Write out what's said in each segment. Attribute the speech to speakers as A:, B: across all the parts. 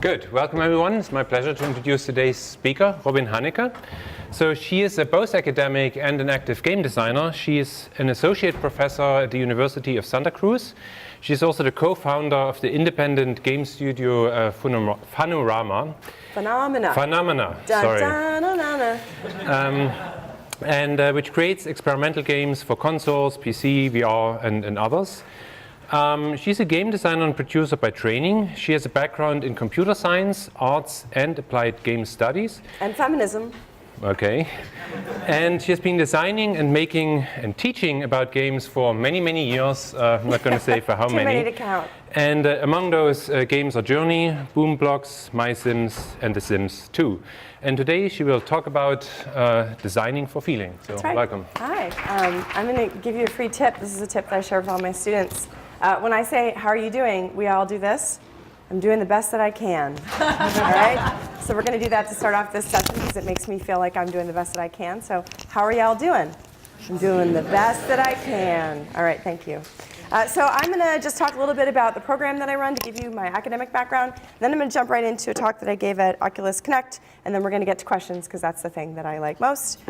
A: Good. Welcome, everyone. It's my pleasure to introduce today's speaker, Hunicke. So she is a both academic and an active game designer. She is an associate professor at the University of Santa Cruz. She's also the co-founder of the independent game studio Funomena. Which creates experimental games for consoles, PC, VR, and others. She's a game designer and producer by training. She has a background in computer science, arts, and applied game studies.
B: And feminism.
A: Okay. And she has been designing and making and teaching about games for many, many years. I'm not going to say for how many.
B: Too many to count.
A: And among those games are Journey, Boom Blocks, My Sims, and The Sims 2. And today she will talk about designing for feeling. So
B: That's right.
A: Welcome.
B: Hi. I'm going to give you a free tip. This is a tip that I share with all my students. When I say, how are you doing? We all do this. I'm doing the best that I can. All right? So we're going to do that to start off this session because it makes me feel like I'm doing the best that I can. So how are y'all doing? I'm doing the best that I can. All right, thank you. So I'm going to just talk a little bit about the program that I run to give you my academic background. Then I'm going to jump right into a talk that I gave at Oculus Connect, and then we're going to get to questions because that's the thing that I like most.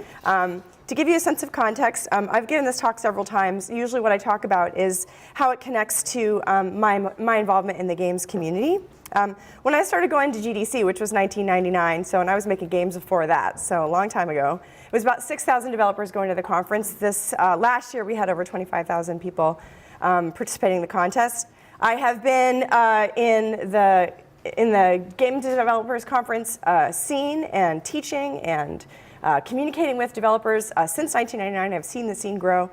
B: To give you a sense of context, I've given this talk several times. Usually what I talk about is how it connects to my involvement in the games community. When I started going to GDC, which was 1999, and I was making games before that, so a long time ago, it was about 6,000 developers going to the conference. This last year we had over 25,000 people participating in the contest. I have been in the Game Developers Conference scene and teaching and communicating with developers since 1999. I've seen the scene grow.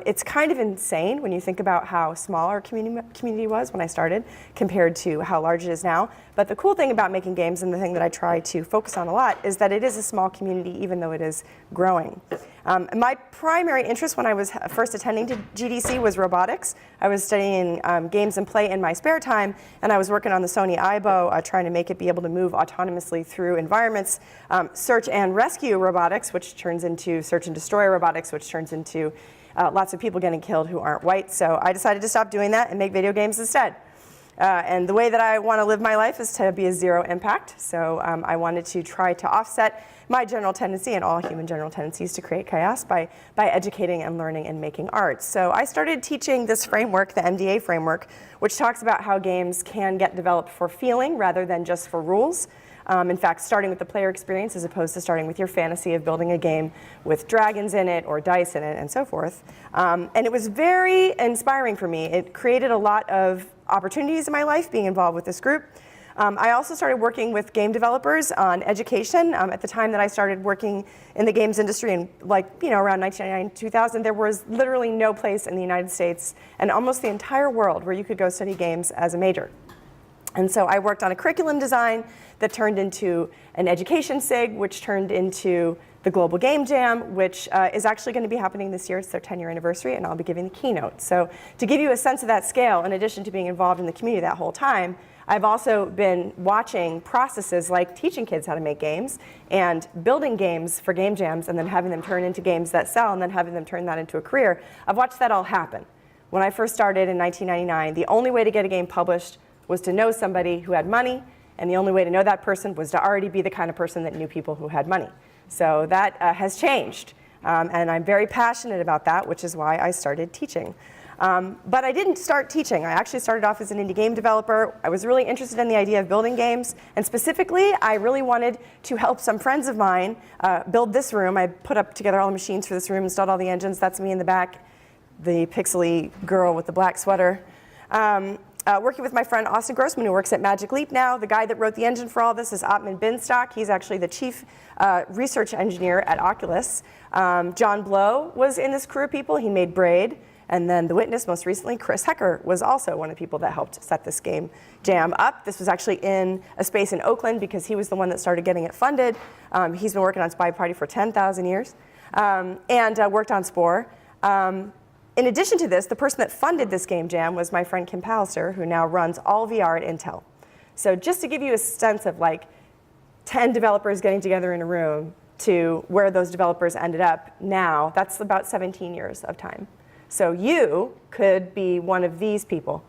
B: It's kind of insane when you think about how small our community was when I started compared to how large it is now. But the cool thing about making games, and the thing that I try to focus on a lot, is that it is a small community even though it is growing. My primary interest when I was first attending to GDC was robotics. I was studying games and play in my spare time, and I was working on the Sony Aibo, trying to make it be able to move autonomously through environments. Search and rescue robotics, which turns into search and destroy robotics, which turns into lots of people getting killed who aren't white. So I decided to stop doing that and make video games instead. And the way that I want to live my life is to be a zero impact. So I wanted to try to offset my general tendency and all human general tendencies to create chaos by educating and learning and making art. So I started teaching this framework, the MDA framework, which talks about how games can get developed for feeling rather than just for rules. In fact, starting with the player experience as opposed to starting with your fantasy of building a game with dragons in it or dice in it and so forth. And it was very inspiring for me. It created a lot of opportunities in my life being involved with this group. I also started working with game developers on education. At the time that I started working in the games industry in around 1999, 2000, there was literally no place in the United States and almost the entire world where you could go study games as a major. And so I worked on a curriculum design that turned into an education SIG, which turned into the Global Game Jam, which is actually going to be happening this year. It's their 10-year anniversary, and I'll be giving the keynote. So to give you a sense of that scale, in addition to being involved in the community that whole time, I've also been watching processes like teaching kids how to make games and building games for game jams and then having them turn into games that sell and then having them turn that into a career. I've watched that all happen. When I first started in 1999, the only way to get a game published was to know somebody who had money, and the only way to know that person was to already be the kind of person that knew people who had money. So that has changed, and I'm very passionate about that, which is why I started teaching. But I didn't start teaching. I actually started off as an indie game developer. I was really interested in the idea of building games, and specifically, I really wanted to help some friends of mine build this room. I put up together all the machines for this room, installed all the engines. That's me in the back, the pixely girl with the black sweater. Working with my friend Austin Grossman, who works at Magic Leap now. The guy that wrote the engine for all this is Ottman Binstock. He's actually the chief research engineer at Oculus. John Blow was in this crew of people. He made Braid. And then The Witness, most recently, Chris Hecker was also one of the people that helped set this game jam up. This was actually in a space in Oakland because he was the one that started getting it funded. He's been working on Spy Party for 10,000 years and worked on Spore. In addition to this, the person that funded this game jam was my friend Kim Pallister, who now runs all VR at Intel. So just to give you a sense of 10 developers getting together in a room to where those developers ended up now, that's about 17 years of time. So you could be one of these people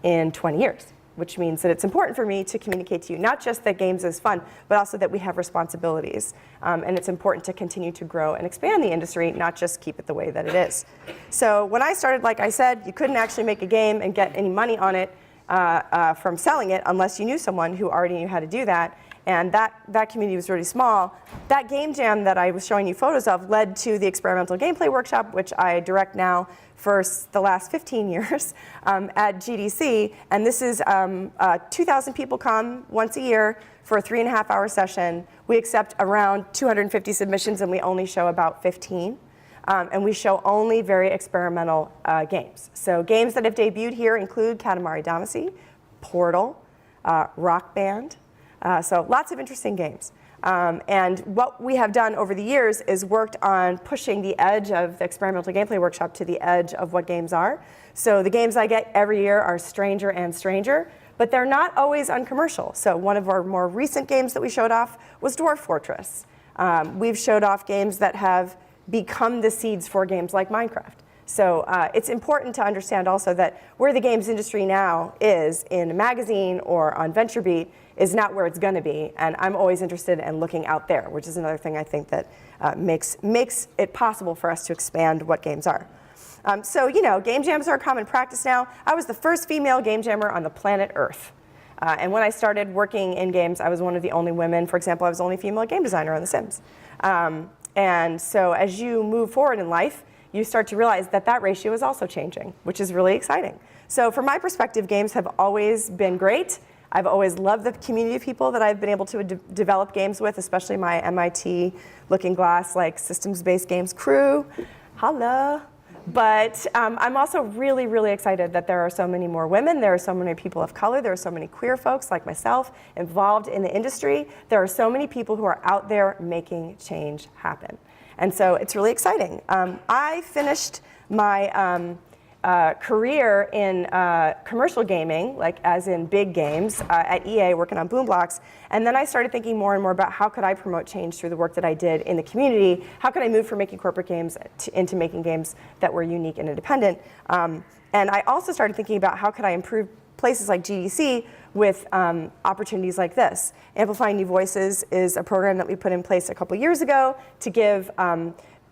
B: in 20 years. which means that it's important for me to communicate to you not just that games is fun, but also that we have responsibilities. And it's important to continue to grow and expand the industry, not just keep it the way that it is. So when I started, like I said, you couldn't actually make a game and get any money on it from selling it unless you knew someone who already knew how to do that. And that community was really small. That game jam that I was showing you photos of led to the experimental gameplay workshop, which I direct now for the last 15 years at GDC. And this is 2,000 people come once a year for a 3.5-hour session. We accept around 250 submissions, and we only show about 15. And we show only very experimental games. So games that have debuted here include Katamari Damacy, Portal, Rock Band. So lots of interesting games. And what we have done over the years is worked on pushing the edge of the experimental gameplay workshop to the edge of what games are. So the games I get every year are stranger and stranger, but they're not always uncommercial. So one of our more recent games that we showed off was Dwarf Fortress. We've showed off games that have become the seeds for games like Minecraft. So it's important to understand also that where the games industry now is in a magazine or on VentureBeat is not where it's going to be. And I'm always interested in looking out there, which is another thing I think that makes it possible for us to expand what games are. So, you know, game jams are a common practice now. I was the first female game jammer on the planet Earth. And when I started working in games, I was one of the only women. For example, I was the only female game designer on The Sims. And so as you move forward in life, you start to realize that that ratio is also changing, which is really exciting. So from my perspective, games have always been great. I've always loved the community of people that I've been able to develop games with, especially my MIT Looking Glass, like systems-based games crew. Holla. But I'm also really, really excited that there are so many more women. There are so many people of color. There are so many queer folks like myself involved in the industry. There are so many people who are out there making change happen. And so it's really exciting. I finished my career in commercial gaming, like as in big games, at EA working on Boom Blocks. And then I started thinking more and more about how could I promote change through the work that I did in the community? How could I move from making corporate games into making games that were unique and independent? And I also started thinking about how could I improve places like GDC with opportunities like this. Amplifying New Voices is a program that we put in place a couple years ago to give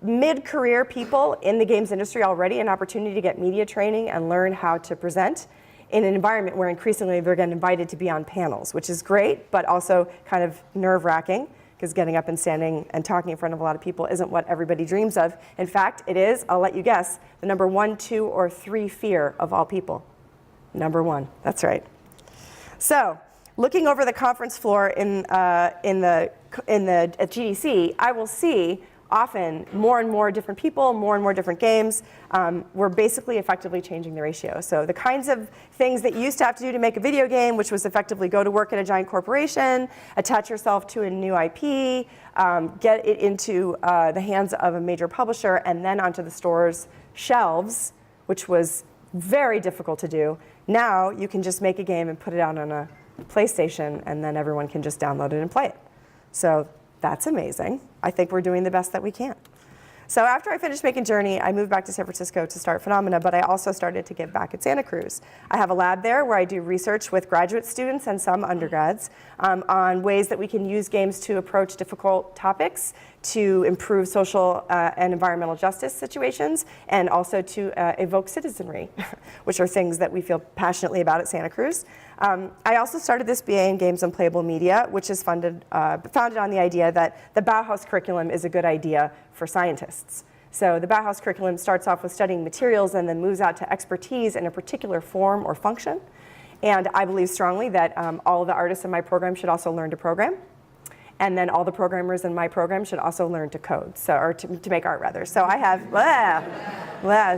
B: mid-career people in the games industry already an opportunity to get media training and learn how to present in an environment where increasingly they're getting invited to be on panels, which is great, but also kind of nerve-wracking, because getting up and standing and talking in front of a lot of people isn't what everybody dreams of. In fact, it is, I'll let you guess, the number 1, 2, or 3 fear of all people. Number 1, that's right. So, looking over the conference floor at GDC, I will see often more and more different people, more and more different games. We're basically effectively changing the ratio. So the kinds of things that you used to have to do to make a video game, which was effectively go to work at a giant corporation, attach yourself to a new IP, get it into the hands of a major publisher, and then onto the store's shelves, which was very difficult to do. Now you can just make a game and put it out on a PlayStation, and then everyone can just download it and play it. So that's amazing. I think we're doing the best that we can. So after I finished making Journey, I moved back to San Francisco to start Funomena, but I also started to give back at Santa Cruz. I have a lab there where I do research with graduate students and some undergrads on ways that we can use games to approach difficult topics, to improve social and environmental justice situations, and also to evoke citizenry, which are things that we feel passionately about at Santa Cruz. I also started this BA in Games and Playable Media, which is founded on the idea that the Bauhaus curriculum is a good idea for scientists. So the Bauhaus curriculum starts off with studying materials and then moves out to expertise in a particular form or function. And I believe strongly that all the artists in my program should also learn to program. And then all the programmers in my program should also learn to code, or to make art, rather. So I have,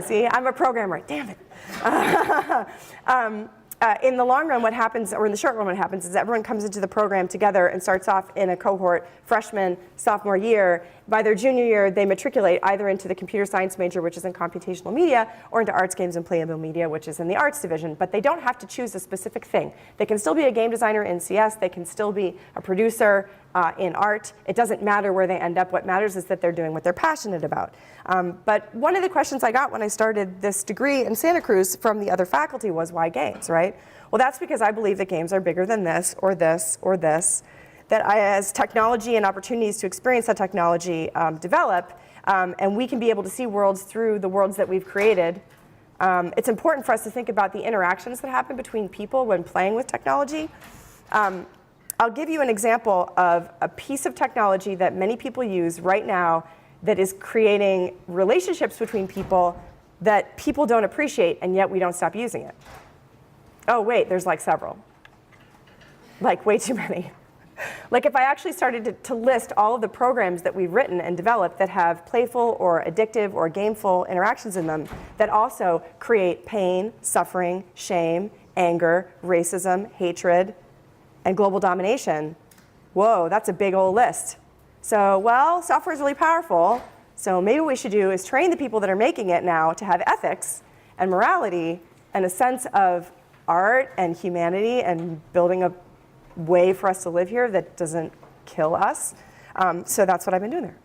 B: see, I'm a programmer, damn it. In the long run, what happens, or in the short run, what happens is everyone comes into the program together and starts off in a cohort, freshman, sophomore year. By their junior year, they matriculate either into the computer science major, which is in computational media, or into arts, games, and playable media, which is in the arts division. But they don't have to choose a specific thing. They can still be a game designer in CS. They can still be a producer in art. It doesn't matter where they end up. What matters is that they're doing what they're passionate about. But one of the questions I got when I started this degree in Santa Cruz from the other faculty was, why games, right? Well, that's because I believe that games are bigger than this, or this, or this. That as technology and opportunities to experience that technology develop, and we can be able to see worlds through the worlds that we've created, it's important for us to think about the interactions that happen between people when playing with technology. I'll give you an example of a piece of technology that many people use right now that is creating relationships between people that people don't appreciate, and yet we don't stop using it. Oh, wait, there's like several. Like way too many. Like if I actually started to list all of the programs that we've written and developed that have playful or addictive or gameful interactions in them that also create pain, suffering, shame, anger, racism, hatred, and global domination, whoa, that's a big old list. So, well, software is really powerful, so maybe what we should do is train the people that are making it now to have ethics and morality and a sense of art and humanity and building a way for us to live here that doesn't kill us. So that's what I've been doing there.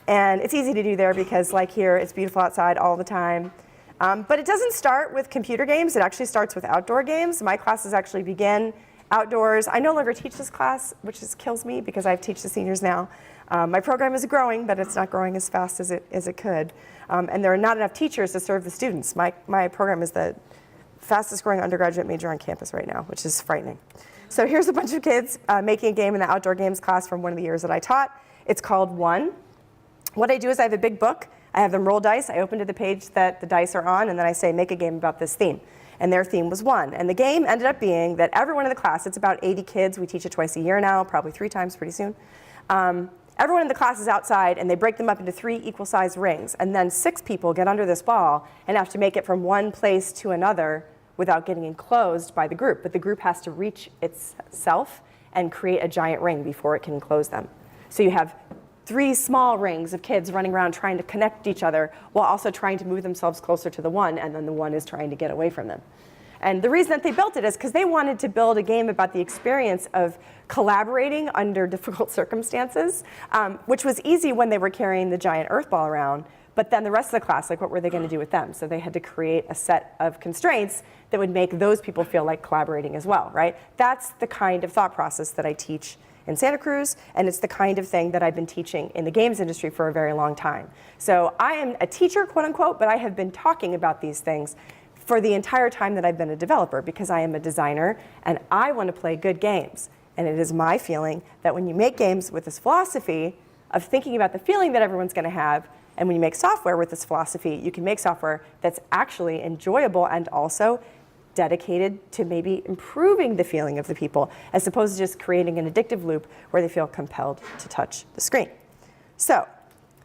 B: And it's easy to do there because, like here, it's beautiful outside all the time. But it doesn't start with computer games. It actually starts with outdoor games. My classes actually begin outdoors. I no longer teach this class, which kills me because I teach the seniors now. My program is growing, but it's not growing as fast as it could. And there are not enough teachers to serve the students. My program is the fastest growing undergraduate major on campus right now, which is frightening. So here's a bunch of kids making a game in the outdoor games class from one of the years that I taught. It's called One. What I do is I have a big book. I have them roll dice. I open to the page that the dice are on, and then I say, make a game about this theme. And their theme was one. And the game ended up being that everyone in the class, it's about 80 kids. We teach it twice a year now, probably 3 times pretty soon. Everyone in the class is outside, and they break them up into 3 equal-sized rings. And then 6 people get under this ball and have to make it from one place to another without getting enclosed by the group. But the group has to reach itself and create a giant ring before it can enclose them. So you have 3 small rings of kids running around trying to connect each other while also trying to move themselves closer to the one, and then the one is trying to get away from them. And the reason that they built it is because they wanted to build a game about the experience of collaborating under difficult circumstances, which was easy when they were carrying the giant earth ball around. But then the rest of the class, like, what were they going to do with them? So they had to create a set of constraints that would make those people feel like collaborating as well, right? That's the kind of thought process that I teach in Santa Cruz, and it's the kind of thing that I've been teaching in the games industry for a very long time. So I am a teacher, quote unquote, but I have been talking about these things for the entire time that I've been a developer because I am a designer and I want to play good games. And it is my feeling that when you make games with this philosophy of thinking about the feeling that everyone's going to have, and when you make software with this philosophy, you can make software that's actually enjoyable and also dedicated to maybe improving the feeling of the people, as opposed to just creating an addictive loop where they feel compelled to touch the screen. So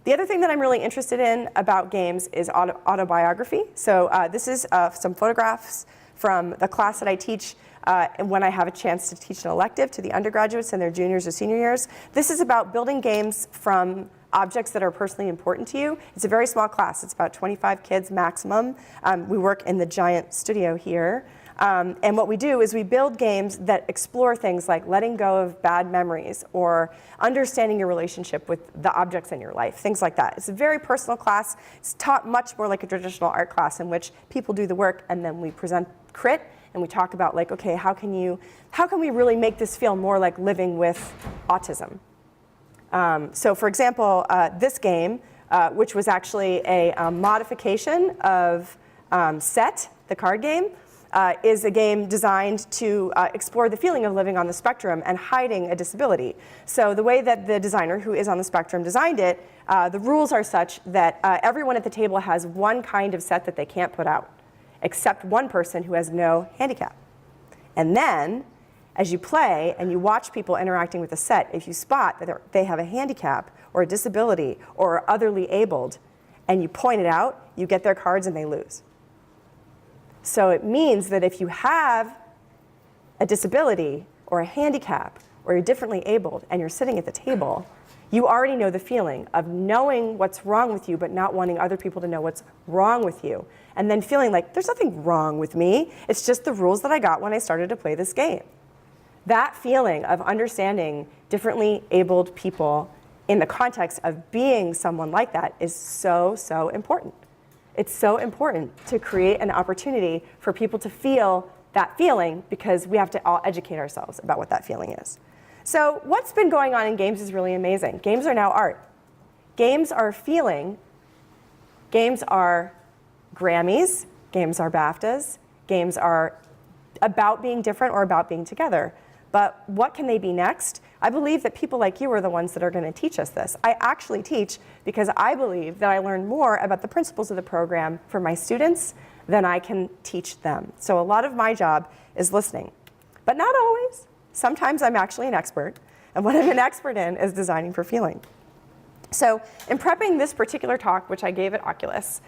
B: the other thing that I'm really interested in about games is autobiography. So this is some photographs from the class that I teach and when I have a chance to teach an elective to the undergraduates in their juniors or senior years. This is about building games from objects that are personally important to you. It's a very small class. It's about 25 kids maximum. We work in the giant studio here. And what we do is we build games that explore things like letting go of bad memories or understanding your relationship with the objects in your life, things like that. It's a very personal class. It's taught much more like a traditional art class in which people do the work and then we present crit and we talk about, like, okay, how can we really make this feel more like living with autism? So for example, this game, which was actually a modification of Set, the card game, is a game designed to explore the feeling of living on the spectrum and hiding a disability. So the way that the designer, who is on the spectrum, designed it, the rules are such that everyone at the table has one kind of set that they can't put out, except one person who has no handicap. And then, as you play and you watch people interacting with the set, if you spot that they have a handicap or a disability or are otherly abled, and you point it out, you get their cards and they lose. So it means that if you have a disability or a handicap or you're differently abled and you're sitting at the table, you already know the feeling of knowing what's wrong with you but not wanting other people to know what's wrong with you. And then feeling like there's nothing wrong with me. It's just the rules that I got when I started to play this game. That feeling of understanding differently abled people in the context of being someone like that is so, so important. It's so important to create an opportunity for people to feel that feeling, because we have to all educate ourselves about what that feeling is. So what's been going on in games is really amazing. Games are now art. Games are feeling. Games are Grammys. Games are BAFTAs. Games are about being different or about being together. But what can they be next? I believe that people like you are the ones that are going to teach us this. I actually teach because I believe that I learn more about the principles of the program for my students than I can teach them. So a lot of my job is listening. But not always. Sometimes I'm actually an expert. And what I'm an expert in is designing for feeling. So in prepping this particular talk, which I gave at Oculus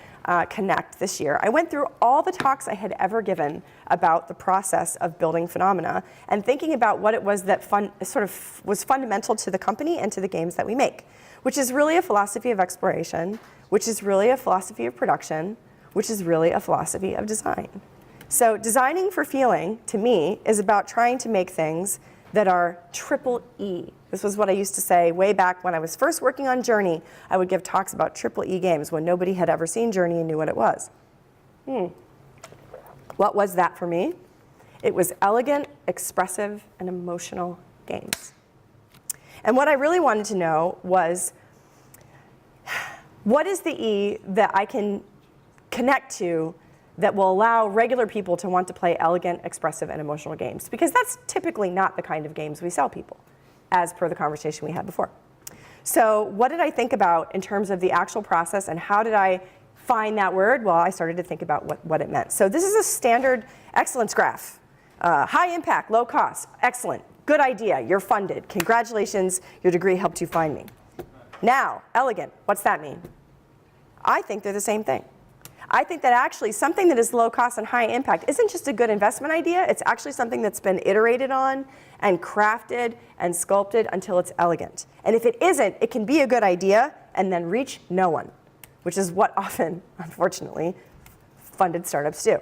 B: Connect this year, I went through all the talks I had ever given about the process of building Funomena and thinking about what it was that was fundamental to the company and to the games that we make, which is really a philosophy of exploration, which is really a philosophy of production, which is really a philosophy of design. So designing for feeling, to me, is about trying to make things that are triple E. This was what I used to say way back when I was first working on Journey. I would give talks about triple E games when nobody had ever seen Journey and knew what it was. What was that for me? It was elegant, expressive, and emotional games. And what I really wanted to know was, what is the E that I can connect to that will allow regular people to want to play elegant, expressive, and emotional games? Because that's typically not the kind of games we sell people, as per the conversation we had before. So what did I think about in terms of the actual process, and how did I find that word? Well, I started to think about what it meant. So this is a standard excellence graph. High impact, low cost, excellent, good idea, you're funded. Congratulations, your degree helped you find me. Now, elegant, what's that mean? I think they're the same thing. I think that actually something that is low cost and high impact isn't just a good investment idea, it's actually something that's been iterated on and crafted and sculpted until it's elegant. And if it isn't, it can be a good idea and then reach no one, which is what often, unfortunately, funded startups do.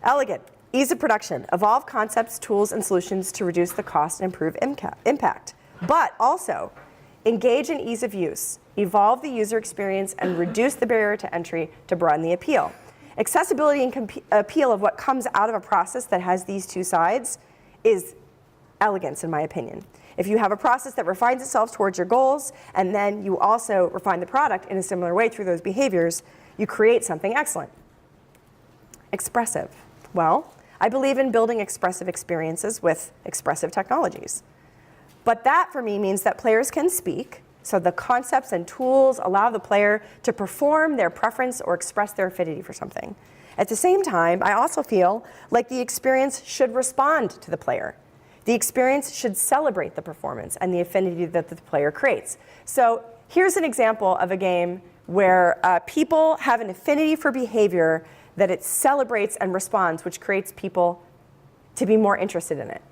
B: Elegant, ease of production, evolve concepts, tools, and solutions to reduce the cost and improve impact. But also, engage in ease of use, evolve the user experience, and reduce the barrier to entry to broaden the appeal. Accessibility and appeal of what comes out of a process that has these two sides is elegance, in my opinion. If you have a process that refines itself towards your goals, and then you also refine the product in a similar way through those behaviors, you create something excellent. Expressive. Well, I believe in building expressive experiences with expressive technologies. But that, for me, means that players can speak, so the concepts and tools allow the player to perform their preference or express their affinity for something. At the same time, I also feel like the experience should respond to the player. The experience should celebrate the performance and the affinity that the player creates. So here's an example of a game where people have an affinity for behavior that it celebrates and responds, which creates people to be more interested in it.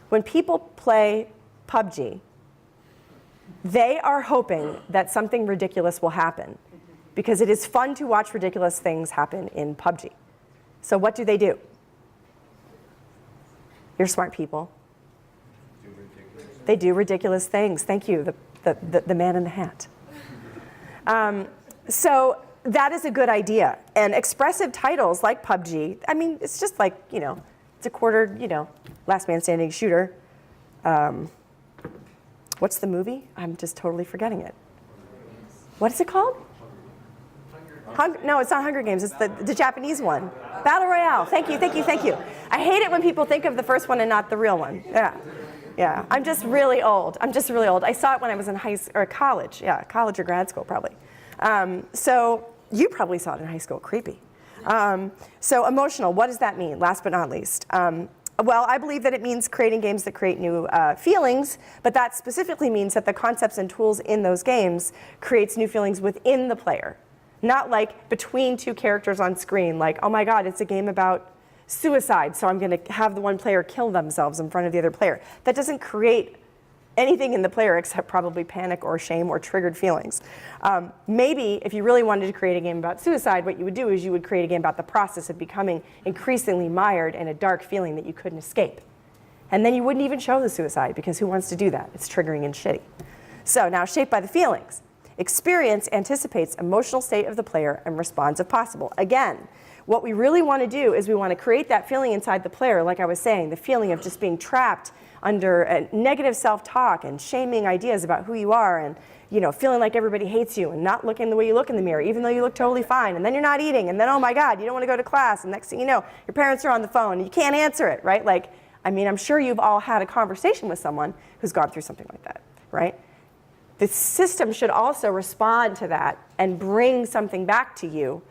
B: When people play PUBG, they are hoping that something ridiculous will happen, because it is fun to watch ridiculous things happen in PUBG. So what do? You're smart people. They do ridiculous things. Thank you, the man in the hat. So that is a good idea. And expressive titles like PUBG, I mean, it's just like, it's a quarter, last man standing shooter. What's the movie? I'm just totally forgetting it. What is it called? No, it's not Hunger Games. It's the Japanese one. Battle Royale. Thank you, thank you, thank you. I hate it when people think of the first one and not the real one. Yeah. I'm just really old. I saw it when I was in college. Yeah, college or grad school probably. So you probably saw it in high school. Creepy. So emotional. What does that mean? Last but not least. Well, I believe that it means creating games that create new feelings, but that specifically means that the concepts and tools in those games creates new feelings within the player. Not like between two characters on screen, like, oh my God, it's a game about suicide, so I'm going to have the one player kill themselves in front of the other player. That doesn't create anything in the player except probably panic or shame or triggered feelings. Maybe if you really wanted to create a game about suicide, what you would do is you would create a game about the process of becoming increasingly mired in a dark feeling that you couldn't escape. And then you wouldn't even show the suicide, because who wants to do that? It's triggering and shitty. So now, shaped by the feelings. Experience anticipates emotional state of the player and responds if possible. Again, what we really want to do is we want to create that feeling inside the player, like I was saying, the feeling of just being trapped under a negative self-talk and shaming ideas about who you are, and feeling like everybody hates you and not looking the way you look in the mirror, even though you look totally fine. And then you're not eating, and then, oh my God, you don't want to go to class, and next thing you know, your parents are on the phone and you can't answer it, right? Like, I mean, I'm sure you've all had a conversation with someone who's gone through something like that, right? The system should also respond to that and bring something back to you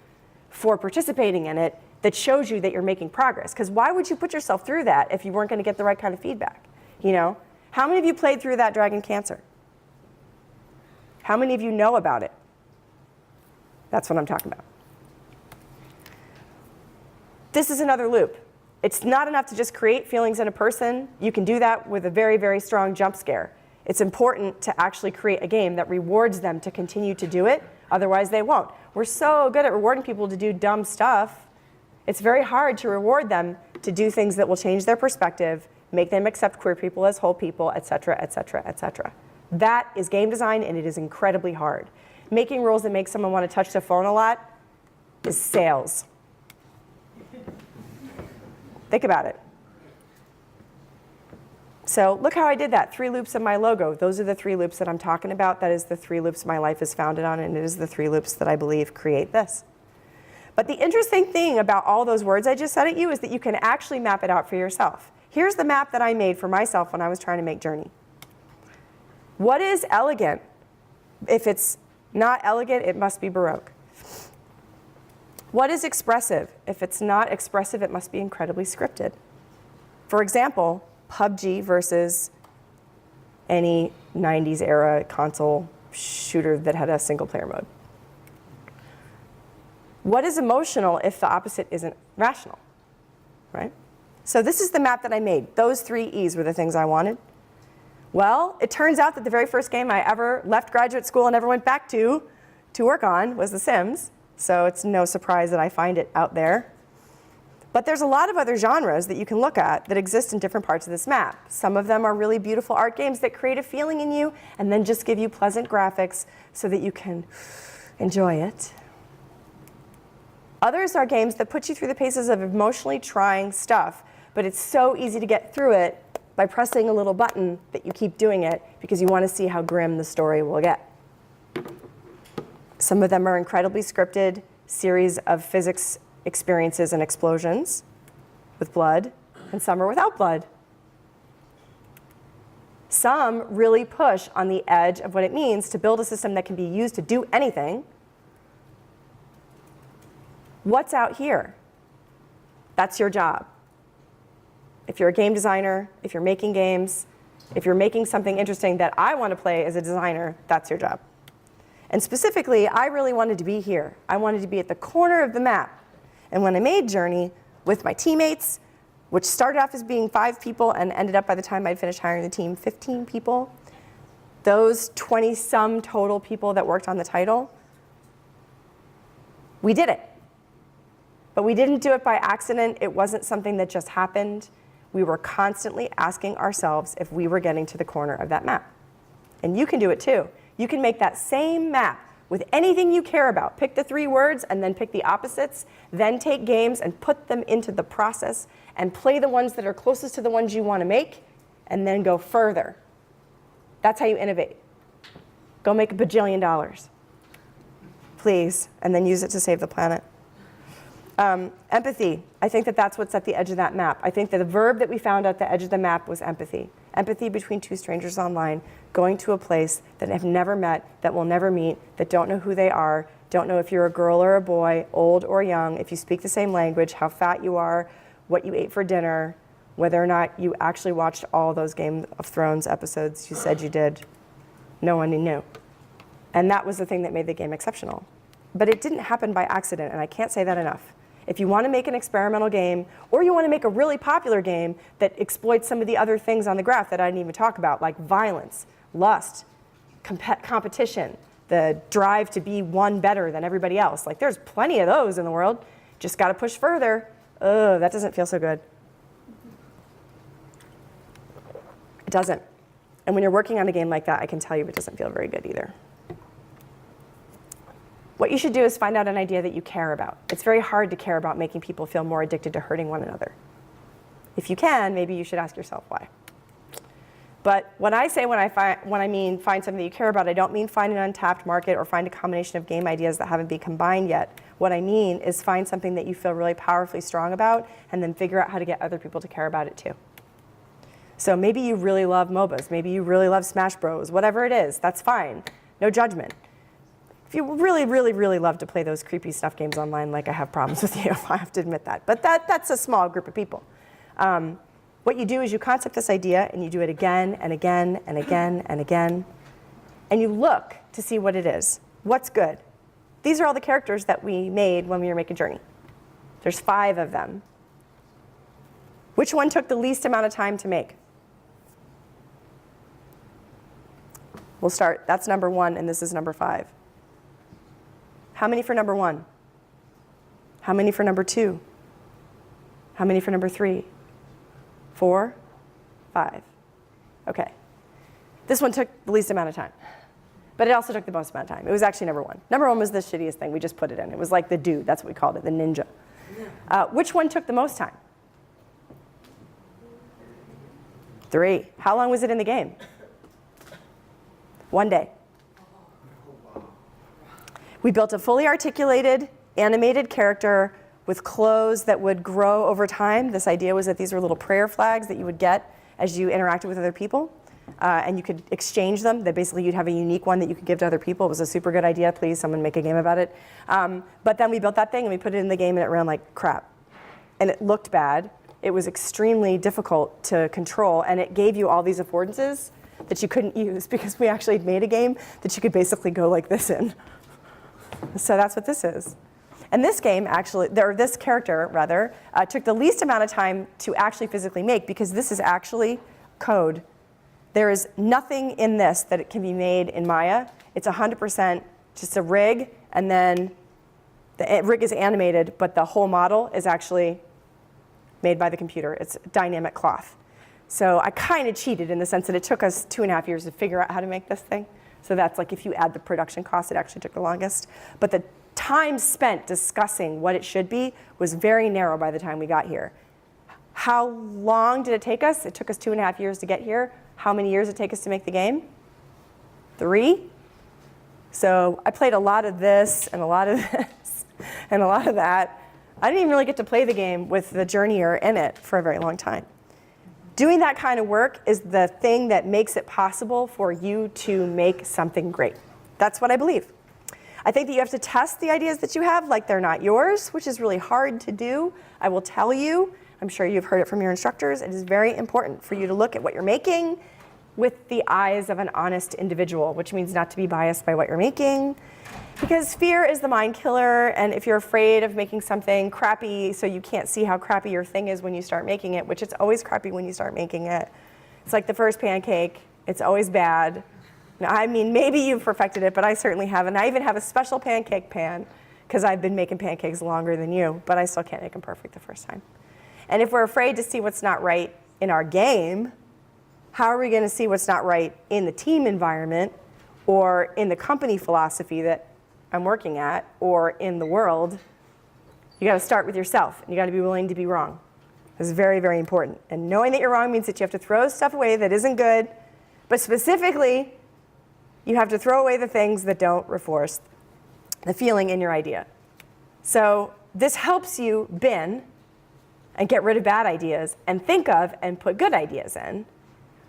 B: for participating in it that shows you that you're making progress. Because why would you put yourself through that if you weren't going to get the right kind of feedback? How many of you played through that Dragon Cancer? How many of you know about it? That's what I'm talking about. This is another loop. It's not enough to just create feelings in a person. You can do that with a very, very strong jump scare. It's important to actually create a game that rewards them to continue to do it. Otherwise, they won't. We're so good at rewarding people to do dumb stuff. It's very hard to reward them to do things that will change their perspective, make them accept queer people as whole people, et cetera, et cetera, et cetera. That is game design, and it is incredibly hard. Making rules that make someone want to touch their phone a lot is sales. Think about it. So look how I did that. 3 loops of my logo. Those are the 3 loops that I'm talking about. That is the 3 loops my life is founded on, and it is the 3 loops that I believe create this. But the interesting thing about all those words I just said at you is that you can actually map it out for yourself. Here's the map that I made for myself when I was trying to make Journey. What is elegant? If it's not elegant, it must be Baroque. What is expressive? If it's not expressive, it must be incredibly scripted. For example, PUBG versus any 90s era console shooter that had a single player mode. What is emotional if the opposite isn't rational, right? So this is the map that I made. Those 3 E's were the things I wanted. Well, it turns out that the very first game I ever left graduate school and never went back to work on was The Sims. So it's no surprise that I find it out there. But there's a lot of other genres that you can look at that exist in different parts of this map. Some of them are really beautiful art games that create a feeling in you and then just give you pleasant graphics so that you can enjoy it. Others are games that put you through the paces of emotionally trying stuff, but it's so easy to get through it by pressing a little button that you keep doing it because you want to see how grim the story will get. Some of them are incredibly scripted series of physics experiences and explosions with blood, and some are without blood. Some really push on the edge of what it means to build a system that can be used to do anything. What's out here? That's your job. If you're a game designer, if you're making games, if you're making something interesting that I want to play as a designer, that's your job. And specifically, I really wanted to be here. I wanted to be at the corner of the map. And when I made Journey with my teammates, which started off as being 5 people and ended up by the time I'd finished hiring the team, 15 people, those 20-some total people that worked on the title, we did it. But we didn't do it by accident. It wasn't something that just happened. We were constantly asking ourselves if we were getting to the corner of that map. And you can do it too. You can make that same map with anything you care about. Pick the 3 words and then pick the opposites. Then take games and put them into the process and play the ones that are closest to the ones you want to make and then go further. That's how you innovate. Go make $1 bajillion, please, and then use it to save the planet. Empathy. I think that that's what's at the edge of that map. I think that the verb that we found at the edge of the map was empathy. Empathy between 2 strangers online, going to a place that have never met, that will never meet, that don't know who they are, don't know if you're a girl or a boy, old or young, if you speak the same language, how fat you are, what you ate for dinner, whether or not you actually watched all those Game of Thrones episodes you said you did. No one knew. And that was the thing that made the game exceptional. But it didn't happen by accident, and I can't say that enough. If you want to make an experimental game, or you want to make a really popular game that exploits some of the other things on the graph that I didn't even talk about, like violence, lust, competition, the drive to be one better than everybody else. Like, there's plenty of those in the world. Just got to push further. Ugh, that doesn't feel so good. doesn't. And when you're working on a game like that, I can tell you it doesn't feel very good either. What you should do is find out an idea that you care about. It's very hard to care about making people feel more addicted to hurting one another. If you can, maybe you should ask yourself why. But when I mean find something that you care about, I don't mean find an untapped market or find a combination of game ideas that haven't been combined yet. What I mean is find something that you feel really powerfully strong about and then figure out how to get other people to care about it too. So maybe you really love MOBAs, maybe you really love Smash Bros, whatever it is, that's fine. No judgment. If you really, really, really love to play those creepy stuff games online, like I have problems with you, I have to admit that. But that's a small group of people. What you do is you concept this idea and you do it again and again and again and again. And you look to see what it is. What's good? These are all the characters that we made when we were making Journey. There's 5 of them. Which one took the least amount of time to make? We'll start. That's number 1 and this is number 5. How many for number 1? How many for number 2? How many for number 3? 4, 5. Okay. This one took the least amount of time. But it also took the most amount of time. It was actually number 1. Number 1 was the shittiest thing. We just put it in. It was like the dude. That's what we called it, the ninja. Which one took the most time? 3. How long was it in the game? 1 day. We built a fully articulated, animated character with clothes that would grow over time. This idea was that these were little prayer flags that you would get as you interacted with other people. And you could exchange them. That basically you'd have a unique one that you could give to other people. It was a super good idea. Please, someone make a game about it. But then we built that thing and we put it in the game and it ran like crap. And it looked bad. It was extremely difficult to control. And it gave you all these affordances that you couldn't use because we actually made a game that you could basically go like this in. So that's what this is. And this game actually, or this character rather, took the least amount of time to actually physically make because this is actually code. There is nothing in this that it can be made in Maya. It's 100% just a rig, and then the rig is animated, but the whole model is actually made by the computer. It's dynamic cloth. So I kind of cheated in the sense that it took us 2.5 years to figure out how to make this thing. So that's like if you add the production cost, it actually took the longest. But the time spent discussing what it should be was very narrow by the time we got here. How long did it take us? It took us 2.5 years to get here. How many years did it take us to make the game? 3. So I played a lot of this and a lot of this and a lot of that. I didn't even really get to play the game with the journeyer in it for a very long time. Doing that kind of work is the thing that makes it possible for you to make something great. That's what I believe. I think that you have to test the ideas that you have like they're not yours, which is really hard to do. I will tell you, I'm sure you've heard it from your instructors, it is very important for you to look at what you're making with the eyes of an honest individual, which means not to be biased by what you're making. Because fear is the mind killer, and if you're afraid of making something crappy so you can't see how crappy your thing is when you start making it, which it's always crappy when you start making it. It's like the first pancake, it's always bad. Now, I mean, maybe you've perfected it, but I certainly haven't. I even have a special pancake pan because I've been making pancakes longer than you, but I still can't make them perfect the first time. And if we're afraid to see what's not right in our game, how are we going to see what's not right in the team environment or in the company philosophy that I'm working at or in the world? You got to start with yourself, and you got to be willing to be wrong. This is very, very important. And knowing that you're wrong means that you have to throw stuff away that isn't good, but specifically, you have to throw away the things that don't reinforce the feeling in your idea. So this helps you bin and get rid of bad ideas and think of and put good ideas in,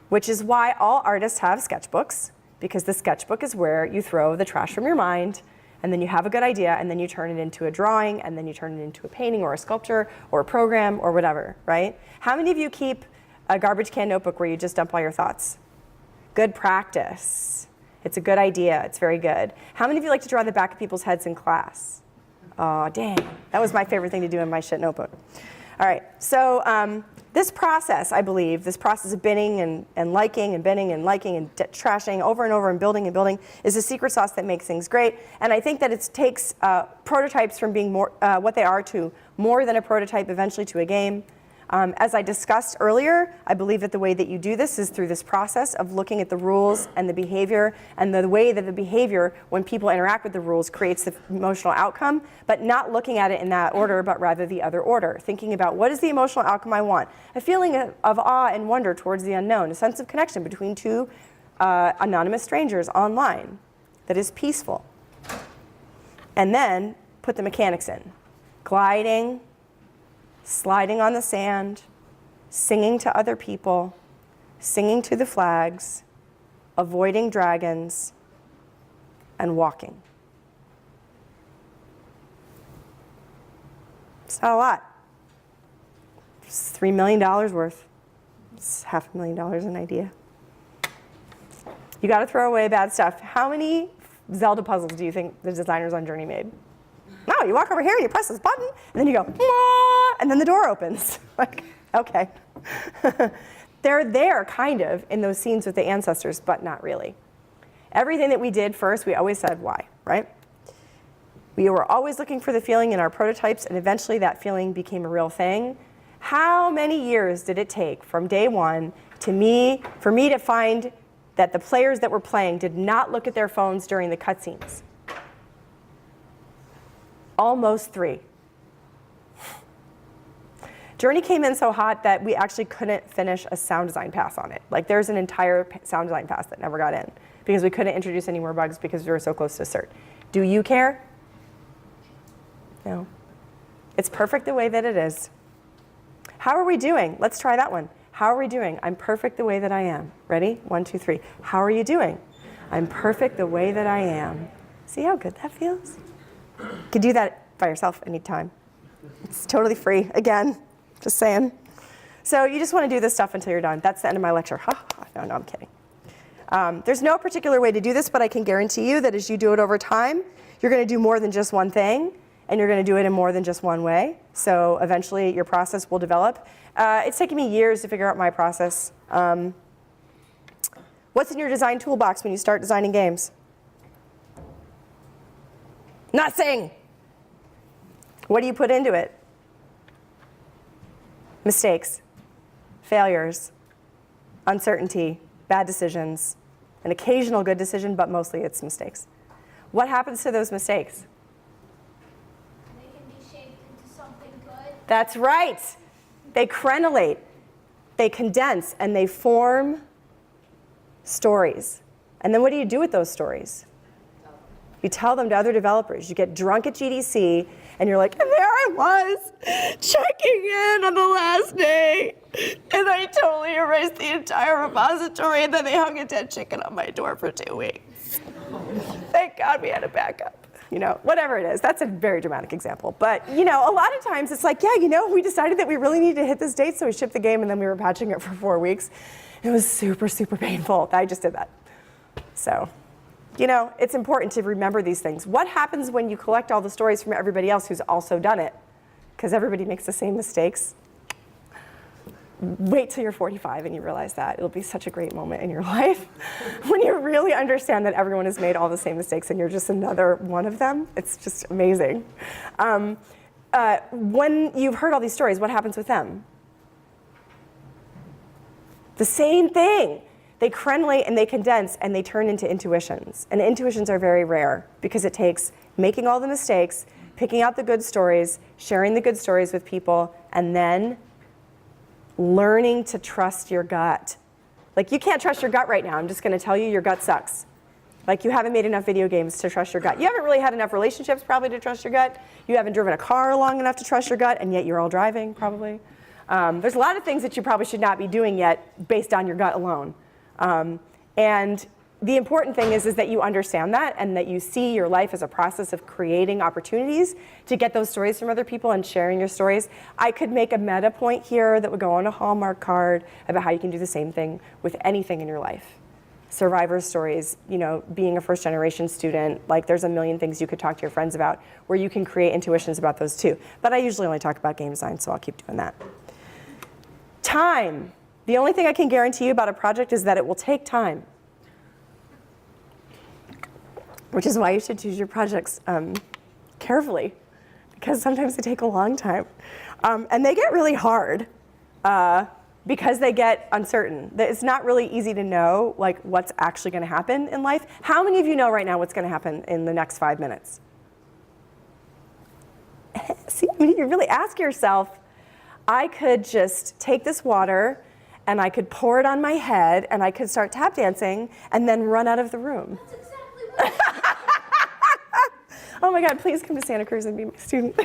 B: which is why all artists have sketchbooks, because the sketchbook is where you throw the trash from your mind, and then you have a good idea, and then you turn it into a drawing, and then you turn it into a painting or a sculpture or a program or whatever, right? How many of you keep a garbage can notebook where you just dump all your thoughts? Good practice. It's a good idea. It's very good. How many of you like to draw the back of people's heads in class? Oh, dang. That was my favorite thing to do in my shit notebook. All right. So this process, I believe, this process of binning and liking and binning and liking and trashing over and over and building, is the secret sauce that makes things great. And I think that it takes prototypes from being more what they are to more than a prototype, eventually to a game. As I discussed earlier, I believe that the way that you do this is through this process of looking at the rules and the behavior, and the way that the behavior, when people interact with the rules, creates the emotional outcome, but not looking at it in that order, but rather the other order. Thinking about, what is the emotional outcome I want? A feeling of awe and wonder towards the unknown, a sense of connection between two anonymous strangers online that is peaceful. And then put the mechanics in. Gliding, sliding on the sand, singing to other people, singing to the flags, avoiding dragons, and walking. It's not a lot. It's $3 million worth. It's $500,000 an idea. You got to throw away bad stuff. How many Zelda puzzles do you think the designers on Journey made? No, you walk over here and you press this button, and then you go, "Mwah," and then the door opens. Like, okay. They're there, kind of, in those scenes with the ancestors, but not really. Everything that we did first, we always said why, right? We were always looking for the feeling in our prototypes, and eventually that feeling became a real thing. How many years did it take from day one for me to find that the players that were playing did not look at their phones during the cutscenes? Almost 3. Journey came in so hot that we actually couldn't finish a sound design pass on it. Like, there's an entire sound design pass that never got in because we couldn't introduce any more bugs because we were so close to cert. Do you care? No. It's perfect the way that it is. How are we doing? Let's try that one. How are we doing? I'm perfect the way that I am. Ready? 1, 2, 3. How are you doing? I'm perfect the way that I am. See how good that feels? You can do that by yourself anytime. It's totally free. Again, just saying. So you just want to do this stuff until you're done. That's the end of my lecture. No, I'm kidding. There's no particular way to do this, but I can guarantee you that as you do it over time, you're going to do more than just one thing, and you're going to do it in more than just one way. So eventually your process will develop. It's taken me years to figure out my process. What's in your design toolbox when you start designing games? Nothing. What do you put into it? Mistakes, failures, uncertainty, bad decisions, an occasional good decision, but mostly it's mistakes. What happens to those mistakes?
C: They can be shaped into something good.
B: That's right. They crenulate, they condense, and they form stories. And then what do you do with those stories? You tell them to other developers. You get drunk at GDC, and you're like, and there I was, checking in on the last day, and I totally erased the entire repository, and then they hung a dead chicken on my door for 2 weeks. Thank God we had a backup. You know, whatever it is. That's a very dramatic example. But, you know, a lot of times it's like, yeah, you know, we decided that we really needed to hit this date, so we shipped the game, and then we were patching it for 4 weeks. It was super, super painful. I just did that. So, you know, it's important to remember these things. What happens when you collect all the stories from everybody else who's also done it? Because everybody makes the same mistakes. Wait till you're 45 and you realize that. It'll be such a great moment in your life when you really understand that everyone has made all the same mistakes and you're just another one of them. It's just amazing. When you've heard all these stories, what happens with them? The same thing. They crenulate and they condense and they turn into intuitions. And intuitions are very rare because it takes making all the mistakes, picking out the good stories, sharing the good stories with people, and then learning to trust your gut. Like, you can't trust your gut right now. I'm just going to tell you your gut sucks. Like, you haven't made enough video games to trust your gut. You haven't really had enough relationships probably to trust your gut. You haven't driven a car long enough to trust your gut, and yet you're all driving probably. There's a lot of things that you probably should not be doing yet based on your gut alone. And the important thing is that you understand that and that you see your life as a process of creating opportunities to get those stories from other people and sharing your stories. I could make a meta point here that would go on a Hallmark card about how you can do the same thing with anything in your life. Survivor stories, you know, being a first-generation student, like there's a million things you could talk to your friends about where you can create intuitions about those too. But I usually only talk about game design, so I'll keep doing that. Time. The only thing I can guarantee you about a project is that it will take time. Which is why you should choose your projects carefully, because sometimes they take a long time. And they get really hard. because they get uncertain. It's not really easy to know like what's actually going to happen in life. How many of you know right now what's going to happen in the next 5 minutes? See, I mean, you really ask yourself, I could just take this water and I could pour it on my head and I could start tap dancing and then run out of the room.
C: That's exactly what
B: Oh my God, please come to Santa Cruz and be my student.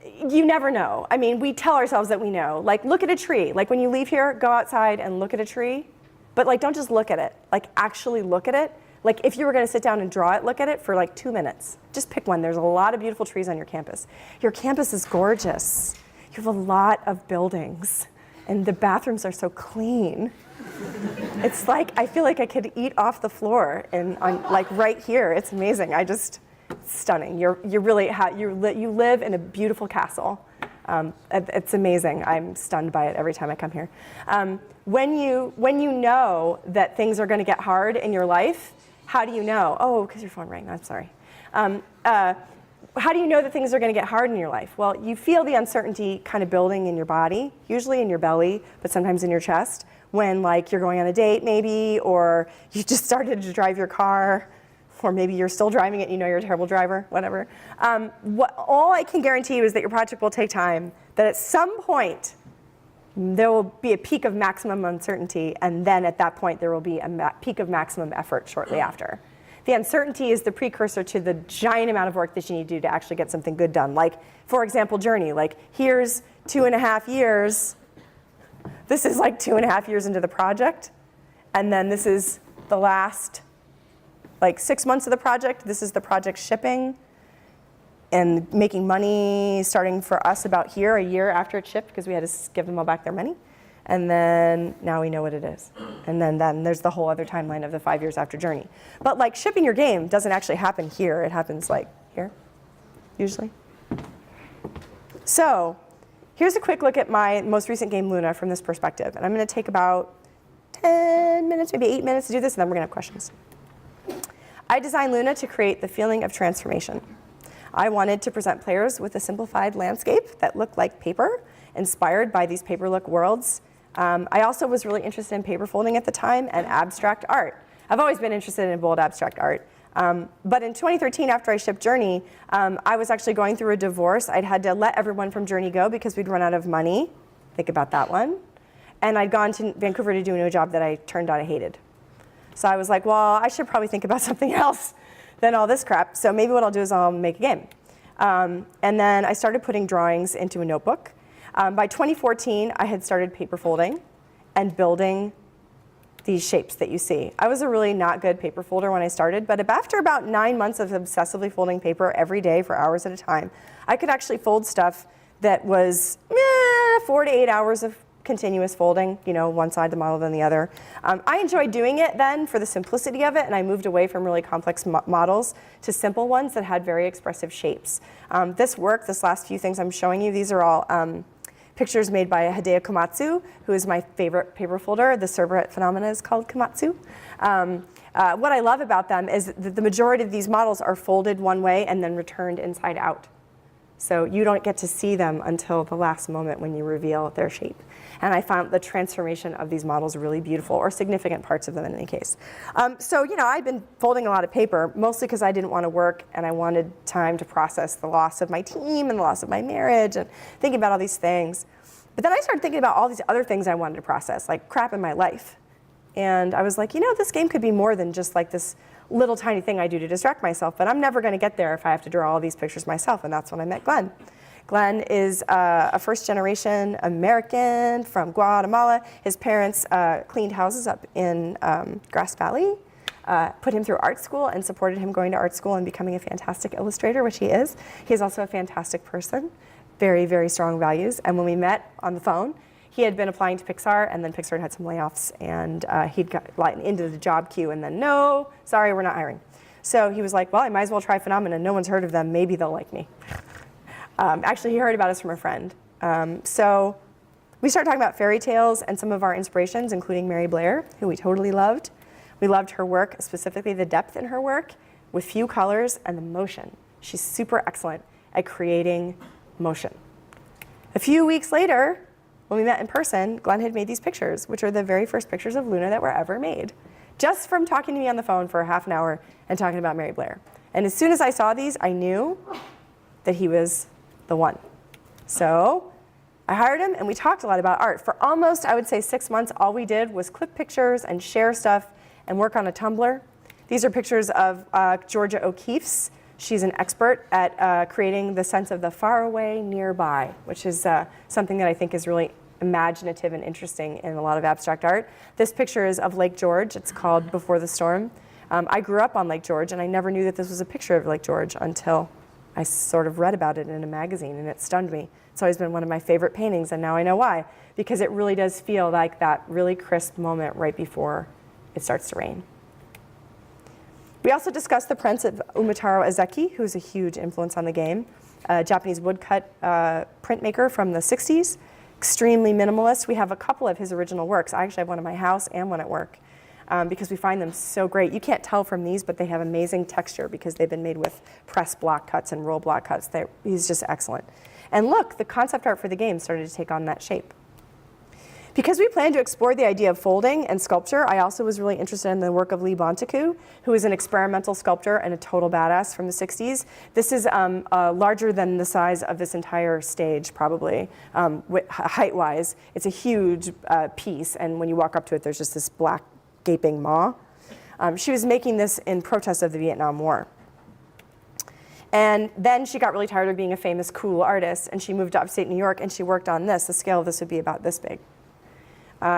B: You never know. I mean, we tell ourselves that we know. Like, look at a tree. Like, when you leave here, go outside and look at a tree. But, like, don't just look at it. Like, actually look at it. Like, if you were going to sit down and draw it, look at it for, like, 2 minutes. Just pick one. There's a lot of beautiful trees on your campus. Your campus is gorgeous. You have a lot of buildings. And the bathrooms are so clean. It's like, I feel like I could eat off the floor and like right here. It's amazing. It's stunning. You live in a beautiful castle. It's amazing. I'm stunned by it every time I come here. When you know that things are going to get hard in your life, how do you know? Oh, because your phone rang. I'm sorry. How do you know that things are going to get hard in your life? Well, you feel the uncertainty kind of building in your body, usually in your belly, but sometimes in your chest, when like you're going on a date maybe, or you just started to drive your car, or maybe you're still driving it and you know you're a terrible driver, whatever. All I can guarantee you is that your project will take time, that at some point there will be a peak of maximum uncertainty, and then at that point there will be a peak of maximum effort shortly after. The uncertainty is the precursor to the giant amount of work that you need to do to actually get something good done. Like, for example, Journey. Like, here's 2.5 years. This is like 2.5 years into the project. And then this is the last, like, 6 months of the project. This is the project shipping and making money starting for us about here, a year after it shipped, because we had to give them all back their money. And then now we know what it is. And then there's the whole other timeline of the 5 years after Journey. But like shipping your game doesn't actually happen here. It happens like here, usually. So here's a quick look at my most recent game, Luna, from this perspective. And I'm going to take about 10 minutes, maybe 8 minutes to do this, and then we're going to have questions. I designed Luna to create the feeling of transformation. I wanted to present players with a simplified landscape that looked like paper, inspired by these paper look worlds. I also was really interested in paper folding at the time and abstract art. I've always been interested in bold abstract art. But in 2013, after I shipped Journey, I was actually going through a divorce. I'd had to let everyone from Journey go because we'd run out of money. Think about that one. And I'd gone to Vancouver to do a new job that I turned out I hated. So I was like, well, I should probably think about something else than all this crap. So maybe what I'll do is I'll make a game. And then I started putting drawings into a notebook. By 2014, I had started paper folding and building these shapes that you see. I was a really not good paper folder when I started, but after about 9 months of obsessively folding paper every day for hours at a time, I could actually fold stuff that was 4 to 8 hours of continuous folding, you know, one side of the model then the other. I enjoyed doing it then for the simplicity of it, and I moved away from really complex models to simple ones that had very expressive shapes. This last few things I'm showing you, these are all pictures made by Hideo Komatsu, who is my favorite paper folder. The server at Funomena is called Komatsu. What I love about them is that the majority of these models are folded one way and then returned inside out. So you don't get to see them until the last moment when you reveal their shape. And I found the transformation of these models really beautiful, or significant parts of them in any case. So, you know, I've been folding a lot of paper, mostly because I didn't want to work and I wanted time to process the loss of my team and the loss of my marriage and thinking about all these things. But then I started thinking about all these other things I wanted to process, like crap in my life. And I was like, you know, this game could be more than just like this little tiny thing I do to distract myself, but I'm never going to get there if I have to draw all these pictures myself, and that's when I met Glenn. Glenn is a first-generation American from Guatemala. His parents cleaned houses up in Grass Valley, put him through art school, and supported him going to art school and becoming a fantastic illustrator, which he is. He is also a fantastic person, very, very strong values. And when we met on the phone, he had been applying to Pixar, and then Pixar had some layoffs, and he'd got into the job queue, and then, no, sorry, we're not hiring. So he was like, well, I might as well try Funomena. No one's heard of them. Maybe they'll like me. Actually, he heard about us from a friend. So we started talking about fairy tales and some of our inspirations, including Mary Blair, who we totally loved. We loved her work, specifically the depth in her work, with few colors and the motion. She's super excellent at creating motion. A few weeks later, when we met in person, Glenn had made these pictures, which are the very first pictures of Luna that were ever made, just from talking to me on the phone for half an hour and talking about Mary Blair. And as soon as I saw these, I knew that he was the one. So I hired him, and we talked a lot about art. For almost, I would say, 6 months, all we did was click pictures and share stuff and work on a Tumblr. These are pictures of Georgia O'Keeffe's. She's an expert at creating the sense of the far away nearby, which is something that I think is really imaginative and interesting in a lot of abstract art. This picture is of Lake George. It's called Before the Storm. I grew up on Lake George, and I never knew that this was a picture of Lake George until I sort of read about it in a magazine, and it stunned me. It's always been one of my favorite paintings, and now I know why, because it really does feel like that really crisp moment right before it starts to rain. We also discussed the prints of Umetaro Ezeki, who's a huge influence on the game, a Japanese woodcut printmaker from the 60s, extremely minimalist. We have a couple of his original works. I actually have one in my house and one at work because we find them so great. You can't tell from these, but they have amazing texture because they've been made with press block cuts and roll block cuts. He's just excellent. And look, the concept art for the game started to take on that shape. Because we plan to explore the idea of folding and sculpture, I also was really interested in the work of Lee Bontekoe, who is an experimental sculptor and a total badass from the 60s. This is larger than the size of this entire stage, probably, height-wise. It's a huge piece, and when you walk up to it, there's just this black gaping maw. She was making this in protest of the Vietnam War. And then she got really tired of being a famous, cool artist, and she moved to upstate New York, and she worked on this. The scale of this would be about this big.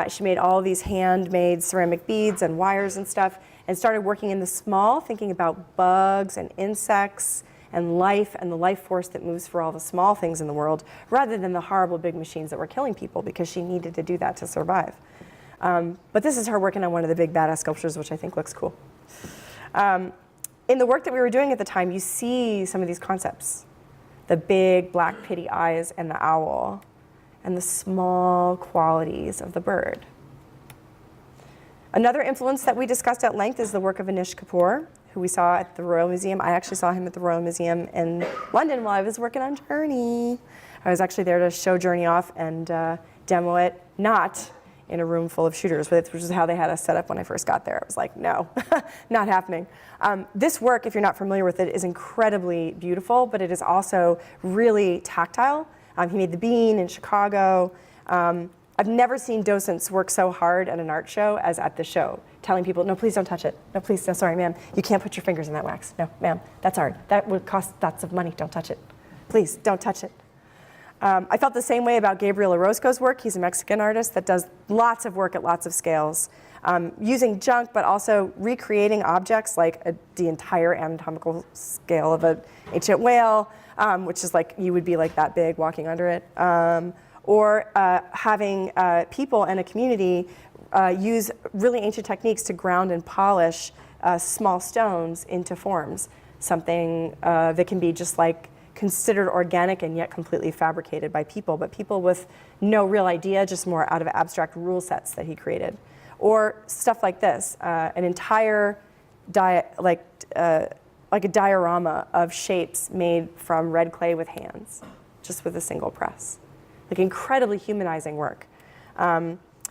B: She made all these handmade ceramic beads and wires and stuff, and started working in the small, thinking about bugs and insects and life and the life force that moves for all the small things in the world, rather than the horrible big machines that were killing people, because she needed to do that to survive. But this is her working on one of the big badass sculptures, which I think looks cool. In the work that we were doing at the time, you see some of these concepts. The big black pitty eyes and the owl, and the small qualities of the bird. Another influence that we discussed at length is the work of Anish Kapoor, who we saw at the Royal Museum. I actually saw him at the Royal Museum in London while I was working on Journey. I was actually there to show Journey off and demo it, not in a room full of shooters, which is how they had us set up when I first got there. I was like, no, not happening. This work, if you're not familiar with it, is incredibly beautiful, but it is also really tactile. He made the Bean in Chicago. I've never seen docents work so hard at an art show as at the show, telling people, no, please don't touch it. No, please, no, sorry, ma'am. You can't put your fingers in that wax. No, ma'am, that's art. That would cost lots of money. Don't touch it. Please, don't touch it. I felt the same way about Gabriel Orozco's work. He's a Mexican artist that does lots of work at lots of scales, using junk, but also recreating objects like the entire anatomical scale of an ancient whale, which is like, you would be like that big walking under it, or having people and a community use really ancient techniques to ground and polish small stones into forms, something that can be just like considered organic and yet completely fabricated by people, but people with no real idea, just more out of abstract rule sets that he created. Or stuff like this, an entire like a diorama of shapes made from red clay with hands, just with a single press. Like incredibly humanizing work.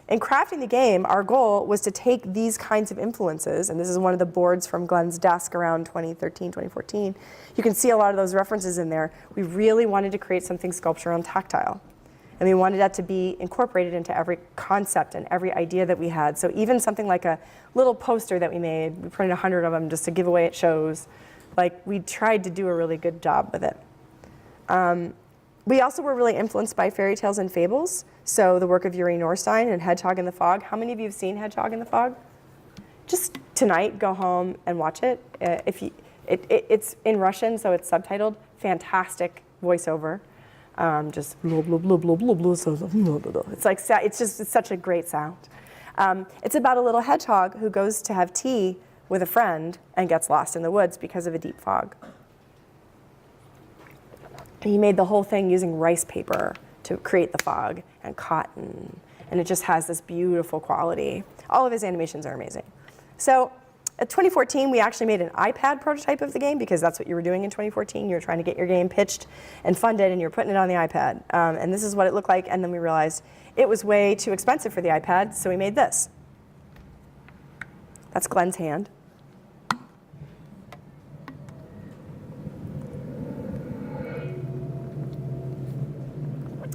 B: In crafting the game, our goal was to take these kinds of influences, and this is one of the boards from Glenn's desk around 2013, 2014. You can see a lot of those references in there. We really wanted to create something sculptural and tactile. And we wanted that to be incorporated into every concept and every idea that we had. So even something like a little poster that we made, we printed 100 of them just to give away at shows. Like, we tried to do a really good job with it. We also were really influenced by fairy tales and fables. So the work of Yuri Norstein and Hedgehog in the Fog. How many of you have seen Hedgehog in the Fog? Just tonight, go home and watch it. It's in Russian, so it's subtitled. Fantastic voiceover. Just blah, blah, blah, blah, blah, blah, blah, blah, blah. It's like, it's such a great sound. It's about a little hedgehog who goes to have tea with a friend and gets lost in the woods because of a deep fog. He made the whole thing using rice paper to create the fog and cotton, and it just has this beautiful quality. All of his animations are amazing. So at 2014, we actually made an iPad prototype of the game because that's what you were doing in 2014. You were trying to get your game pitched and funded, and you were putting it on the iPad. And this is what it looked like, and then we realized it was way too expensive for the iPad, so we made this. That's Glenn's hand.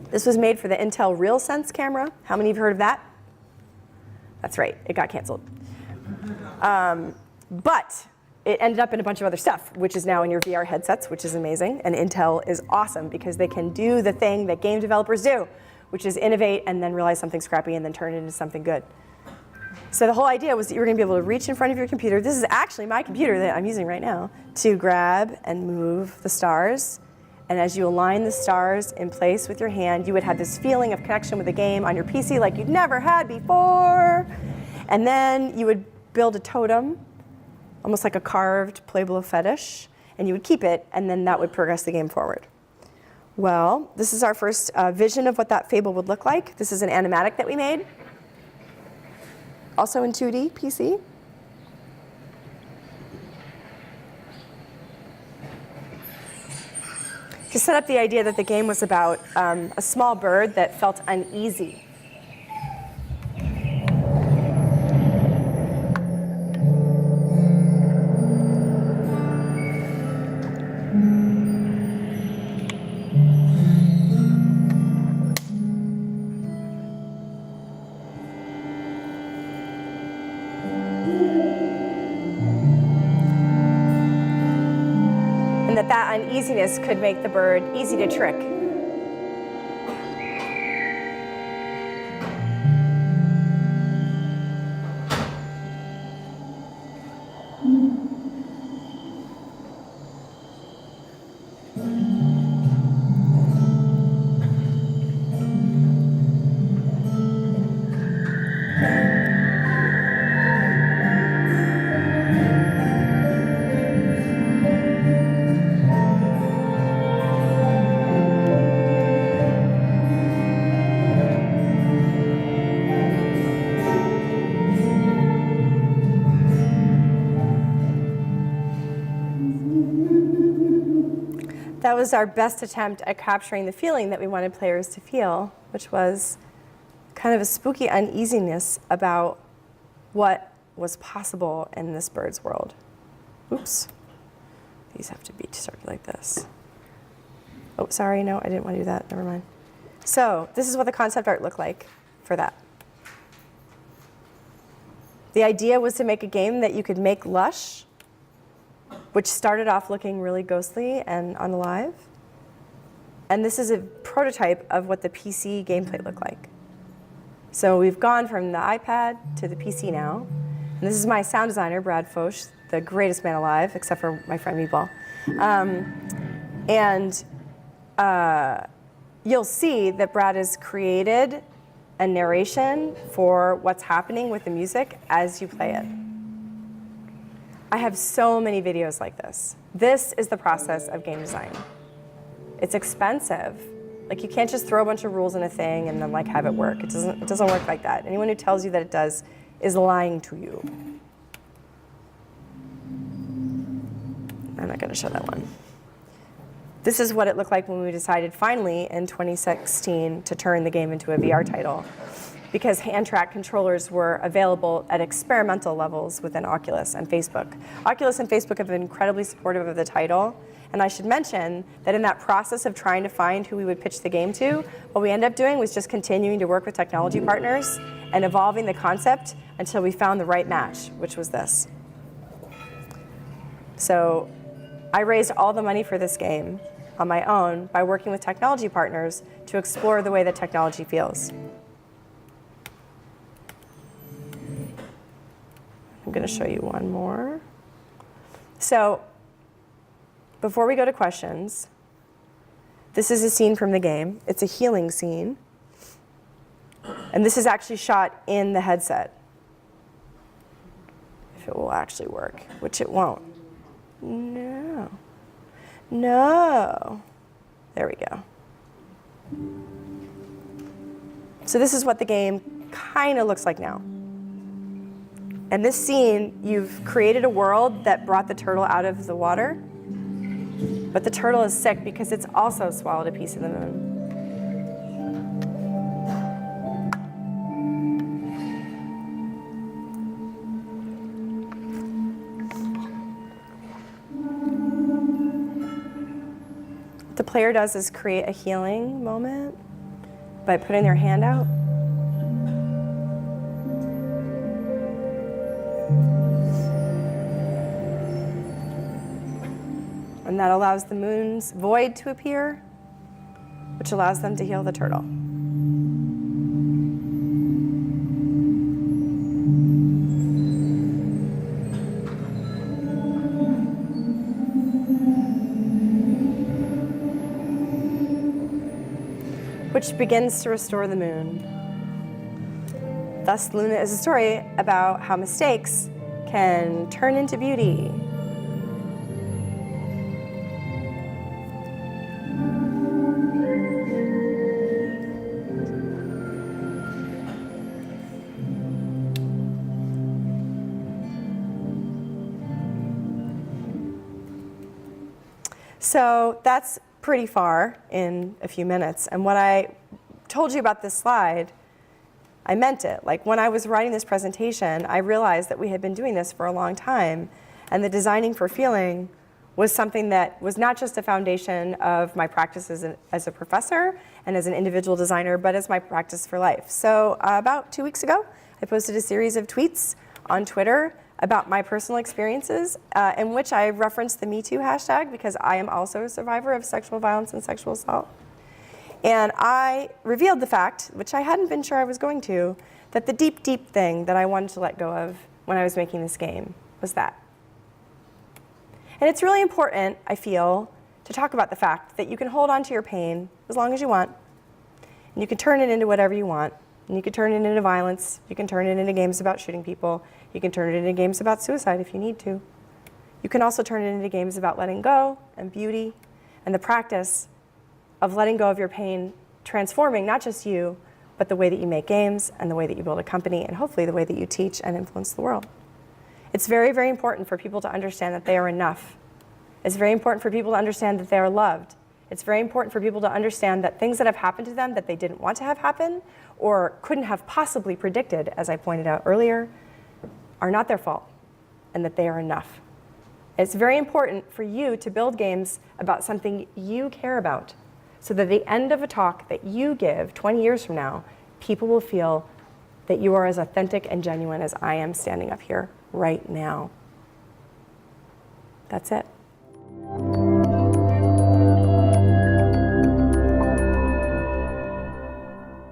B: This was made for the Intel RealSense camera. How many of you have heard of that? That's right, it got canceled. But it ended up in a bunch of other stuff, which is now in your VR headsets, which is amazing. And Intel is awesome because they can do the thing that game developers do, which is innovate and then realize something's crappy and then turn it into something good. So the whole idea was that you were going to be able to reach in front of your computer. This is actually my computer that I'm using right now, to grab and move the stars. And as you align the stars in place with your hand, you would have this feeling of connection with the game on your PC like you'd never had before. And then you would build a totem, almost like a carved Pueblo fetish, and you would keep it, and then that would progress the game forward. Well, this is our first vision of what that fable would look like. This is an animatic that we made, also in 2D PC. To set up the idea that the game was about a small bird that felt uneasy. That uneasiness could make the bird easy to trick. That was our best attempt at capturing the feeling that we wanted players to feel, which was kind of a spooky uneasiness about what was possible in this bird's world. Oops. These have to be started like this. Oh, sorry, no, I didn't want to do that. Never mind. So this is what the concept art looked like for that. The idea was to make a game that you could make lush, which started off looking really ghostly and unalive. And this is a prototype of what the PC gameplay looked like. So we've gone from the iPad to the PC now. And this is my sound designer, Brad Foch, the greatest man alive, except for my friend Meatball. You'll see that Brad has created a narration for what's happening with the music as you play it. I have so many videos like this. This is the process of game design. It's expensive. Like, you can't just throw a bunch of rules in a thing and then like have it work. It doesn't work like that. Anyone who tells you that it does is lying to you. I'm not going to show that one. This is what it looked like when we decided finally in 2016 to turn the game into a VR title, because hand-track controllers were available at experimental levels within Oculus and Facebook. Oculus and Facebook have been incredibly supportive of the title, and I should mention that in that process of trying to find who we would pitch the game to, what we ended up doing was just continuing to work with technology partners and evolving the concept until we found the right match, which was this. So I raised all the money for this game on my own by working with technology partners to explore the way that technology feels. I'm going to show you one more. So before we go to questions, this is a scene from the game. It's a healing scene. And this is actually shot in the headset. If it will actually work, which it won't. No. No. There we go. So this is what the game kind of looks like now. In this scene, you've created a world that brought the turtle out of the water, but the turtle is sick because it's also swallowed a piece of the moon. What the player does is create a healing moment by putting their hand out. And that allows the moon's void to appear, which allows them to heal the turtle. Which begins to restore the moon. Thus, Luna is a story about how mistakes can turn into beauty. So that's pretty far in a few minutes. And when I told you about this slide, I meant it. Like when I was writing this presentation, I realized that we had been doing this for a long time. And the designing for feeling was something that was not just a foundation of my practice as a professor and as an individual designer, but as my practice for life. So about 2 weeks ago, I posted a series of tweets on Twitter about my personal experiences in which I referenced the Me Too hashtag because I am also a survivor of sexual violence and sexual assault. And I revealed the fact, which I hadn't been sure I was going to, that the deep, deep thing that I wanted to let go of when I was making this game was that. And it's really important, I feel, to talk about the fact that you can hold on to your pain as long as you want, and you can turn it into whatever you want. And you can turn it into violence. You can turn it into games about shooting people. You can turn it into games about suicide if you need to. You can also turn it into games about letting go and beauty and the practice of letting go of your pain, transforming not just you, but the way that you make games and the way that you build a company and hopefully the way that you teach and influence the world. It's very, very important for people to understand that they are enough. It's very important for people to understand that they are loved. It's very important for people to understand that things that have happened to them that they didn't want to have happen or couldn't have possibly predicted, as I pointed out earlier, are not their fault and that they are enough. It's very important for you to build games about something you care about so that at the end of a talk that you give 20 years from now, people will feel that you are as authentic and genuine as I am standing up here right now. That's it.